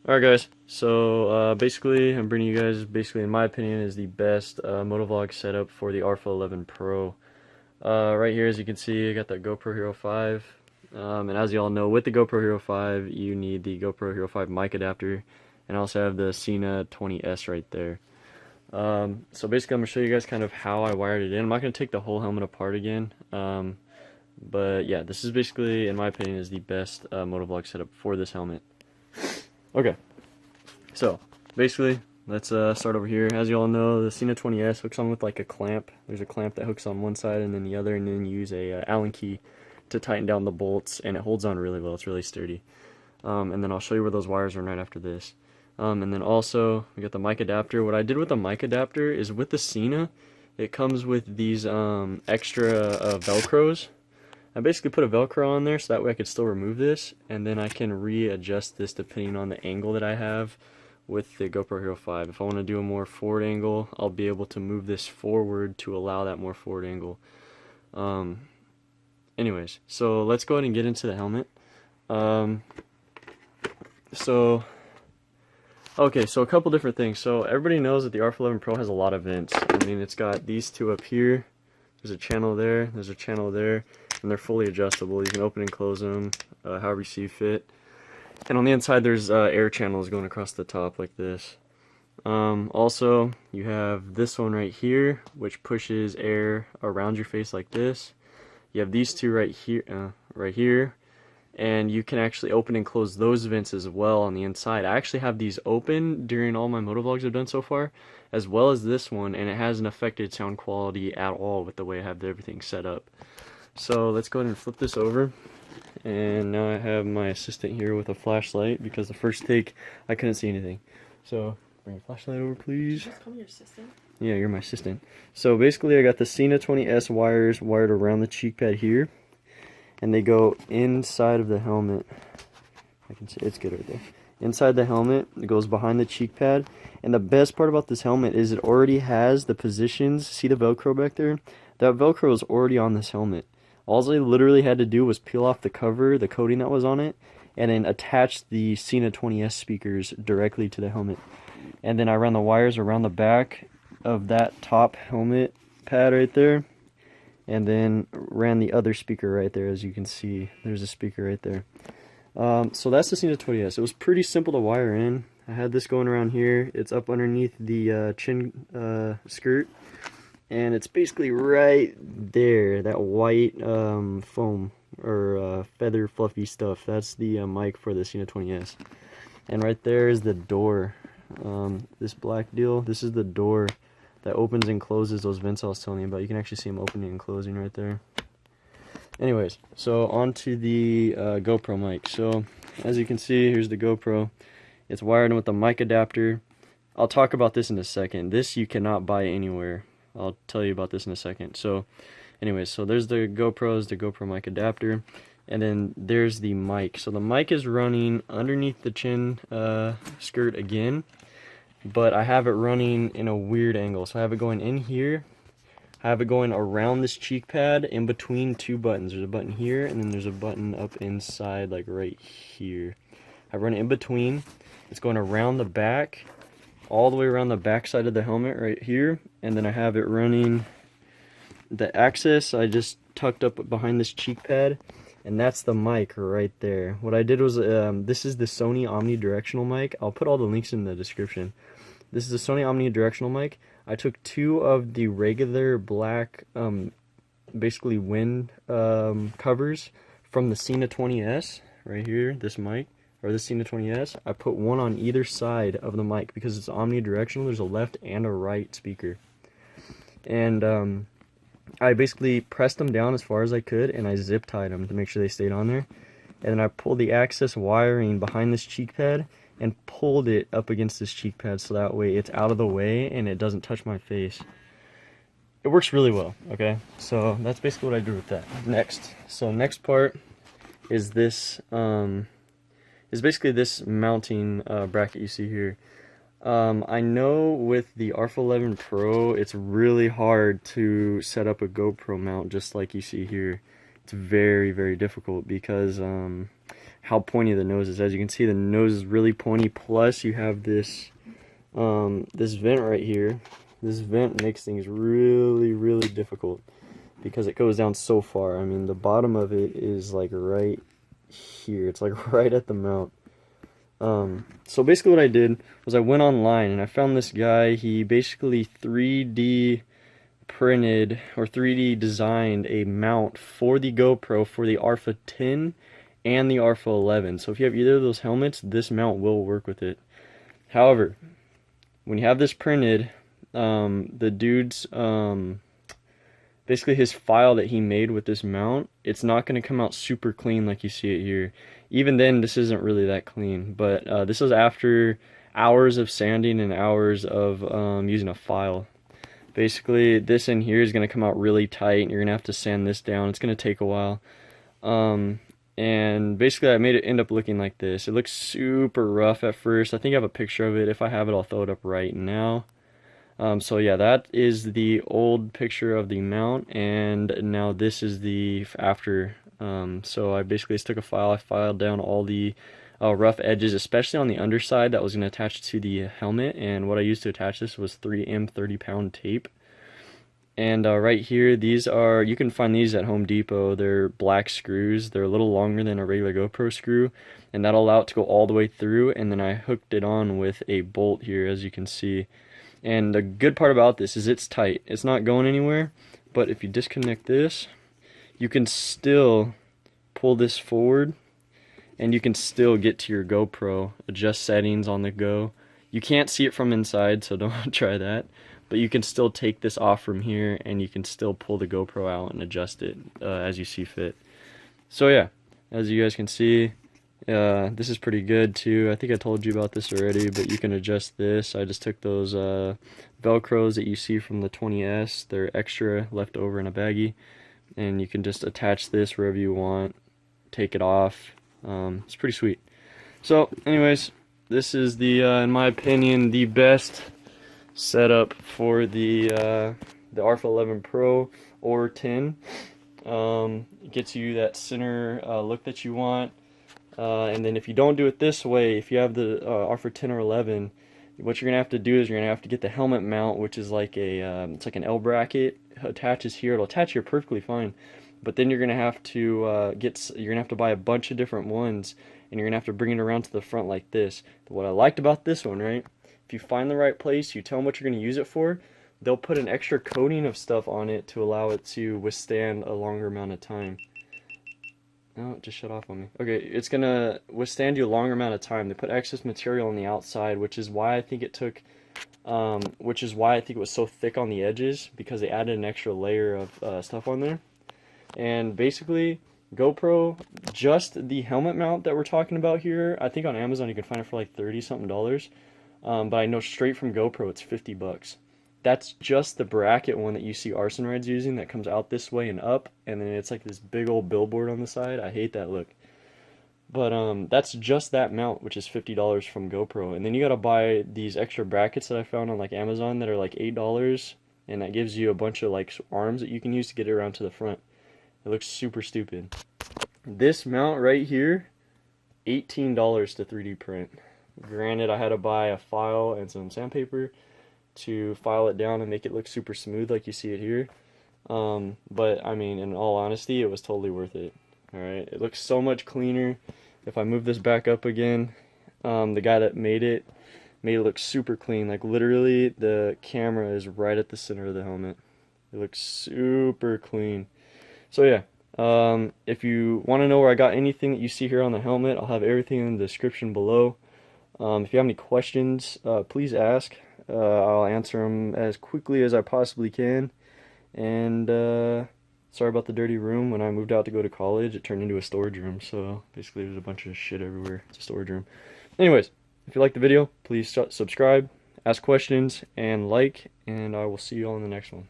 Alright guys, so basically I'm bringing you guys, in my opinion, is the best Motovlog setup for the RPHA 11 Pro. Right here, as you can see, I got the GoPro Hero 5, and as you all know, with the GoPro Hero 5 you need the GoPro Hero 5 mic adapter, and I also have the Sena 20S right there. So basically I'm going to show you guys kind of how I wired it in. I'm not going to take the whole helmet apart again, but yeah, this is basically, in my opinion, is the best Motovlog setup for this helmet. Okay, so basically, let's start over here. As you all know, the Sena 20S hooks on with like a clamp. There's a clamp that hooks on one side and then the other, and then you use a Allen key to tighten down the bolts, and it holds on really well. It's really sturdy. And then I'll show you where those wires are right after this. And then also, we got the mic adapter. What I did with the mic adapter is with the Sena, it comes with these extra Velcros. I basically put a Velcro on there so that way I could still remove this, and then I can readjust this depending on the angle that I have with the GoPro Hero 5. If I want to do a more forward angle, I'll be able to move this forward to allow that more forward angle. Anyways, so let's go ahead and get into the helmet. Okay, so a couple different things. So everybody knows that the RPHA 11 Pro has a lot of vents. I mean, it's got these two up here. There's a channel there. There's a channel there. And they're fully adjustable. You can open and close them however you see fit. And on the inside there's air channels going across the top like this. Also, you have this one right here, which pushes air around your face like this. You have these two right here, and you can actually open and close those vents as well on the inside. I actually have these open during all my motovlogs I've done so far, as well as this one, and it hasn't affected sound quality at all with the way I have everything set up. So let's go ahead and flip this over, and now I have my assistant here with a flashlight because the first take I couldn't see anything. So bring your flashlight over, please. Did you just call me your assistant? Yeah, you're my assistant. So basically I got the Sena 20S wires wired around the cheek pad here, and they go inside of the helmet. I can see it's good right there. Inside the helmet, it goes behind the cheek pad, and the best part about this helmet is it already has the positions. See the Velcro back there? That Velcro is already on this helmet. All I literally had to do was peel off the cover, the coating that was on it, and then attach the Sena 20S speakers directly to the helmet. And then I ran the wires around the back of that top helmet pad right there, and then ran the other speaker right there. As you can see, there's a speaker right there. So that's the Sena 20S. It was pretty simple to wire in. I had this going around here. It's up underneath the chin skirt. And it's basically right there, that white foam or feather fluffy stuff. That's the mic for the Sena 20S. And right there is the door. This black deal, this is the door that opens and closes those vents I was telling you about. You can actually see them opening and closing right there. Anyways, so on to the GoPro mic. So as you can see, here's the GoPro. It's wired in with the mic adapter. I'll talk about this in a second. This you cannot buy anywhere. I'll tell you about this in a second. So anyways, so there's the GoPro mic adapter, and then there's the mic. So the mic is running underneath the chin skirt again, but I have it running in a weird angle. So I have it going in here, I have it going around this cheek pad in between two buttons. There's a button here, and then there's a button up inside like right here. I run it in between. It's going around the back, all the way around the back side of the helmet right here, and then I have it running the access. I just tucked up behind this cheek pad, and that's the mic right there. What I did was, this is the Sony Omnidirectional mic. I'll put all the links in the description. This is the Sony Omnidirectional mic. I took two of the regular black, basically wind covers from the Sena 20S right here, this mic, or the Sena 20S. I put one on either side of the mic because it's omnidirectional. There's a left and a right speaker. And I basically pressed them down as far as I could, and I zip tied them to make sure they stayed on there. And then I pulled the access wiring behind this cheek pad and pulled it up against this cheek pad so that way it's out of the way and it doesn't touch my face. It works really well, okay? So that's basically what I did with that. Next part is this, is basically this mounting bracket you see here. I know with the RPHA 11 Pro, it's really hard to set up a GoPro mount just like you see here. It's very, very difficult because how pointy the nose is. As you can see, the nose is really pointy, plus you have this this vent right here. This vent makes things really difficult because it goes down so far. I mean, the bottom of it is like right here. It's like right at the mount. So basically what I did was I went online and I found this guy. He basically 3D printed or 3D designed a mount for the GoPro for the RPHA 10 and the RPHA 11. So if you have either of those helmets, this mount will work with it. However, when you have this printed, the dude's basically his file that he made with this mount, it's not going to come out super clean like you see it here. Even then, this isn't really that clean, but this is after hours of sanding and hours of using a file. Basically, this in here is going to come out really tight, and you're going to have to sand this down. It's going to take a while. And basically, I made it end up looking like this. It looks super rough at first. I think I have a picture of it. If I have it, I'll throw it up right now. So yeah, that is the old picture of the mount, and now this is the after. So I basically just took a file, I filed down all the rough edges, especially on the underside that was going to attach to the helmet, and what I used to attach this was 3M 30-pound tape. And right here, these are, you can find these at Home Depot. They're black screws. They're a little longer than a regular GoPro screw, and that'll allow it to go all the way through, and then I hooked it on with a bolt here, as you can see. And the good part about this is it's tight. It's not going anywhere, but if you disconnect this, you can still pull this forward, and you can still get to your GoPro, adjust settings on the go. You can't see it from inside, so don't try that. But you can still take this off from here, and you can still pull the GoPro out and adjust it as you see fit. So yeah, as you guys can see, this is pretty good too. I think I told you about this already, but you can adjust this. I just took those Velcros that you see from the 20S. They're extra left over in a baggie, and you can just attach this wherever you want, take it off. It's pretty sweet. So anyways, this is the in my opinion, the best setup for the RPHA 11 Pro or 10. It gets you that center look that you want. And then if you don't do it this way, if you have the RPHA 10 or 11, what you're going to have to do is you're going to have to get the helmet mount, which is like a it's like an L bracket. It attaches here. It'll attach here perfectly fine. But then you're going to have to you're going to have to buy a bunch of different ones, and you're going to have to bring it around to the front like this. But what I liked about this one, right? If you find the right place, you tell them what you're going to use it for, they'll put an extra coating of stuff on it to allow it to withstand a longer amount of time. Oh, it just shut off on me. Okay, it's going to withstand you a longer amount of time. They put excess material on the outside, which is why I think it took, which is why I think it was so thick on the edges, because they added an extra layer of stuff on there. And basically, GoPro, just the helmet mount that we're talking about here, I think on Amazon you can find it for like $30-something. But I know straight from GoPro it's $50. That's just the bracket one that you see Arson Rides using that comes out this way and up, and then it's like this big old billboard on the side. I hate that look. But that's just that mount, which is $50 from GoPro. And then you gotta buy these extra brackets that I found on like Amazon that are like $8, and that gives you a bunch of like arms that you can use to get it around to the front. It looks super stupid. This mount right here, $18 to 3D print. Granted, I had to buy a file and some sandpaper to file it down and make it look super smooth like you see it here. But I mean, in all honesty, it was totally worth it. Alright, it looks so much cleaner. If I move this back up again, the guy that made it look super clean. Like literally the camera is right at the center of the helmet. It looks super clean. So yeah, if you want to know where I got anything that you see here on the helmet, I'll have everything in the description below. If you have any questions, please ask. I'll answer them as quickly as I possibly can. And sorry about the dirty room. When I moved out to go to college, it turned into a storage room. So basically there's a bunch of shit everywhere. It's a storage room. Anyways, if you like the video, please subscribe, ask questions, and like, and I will see you all in the next one.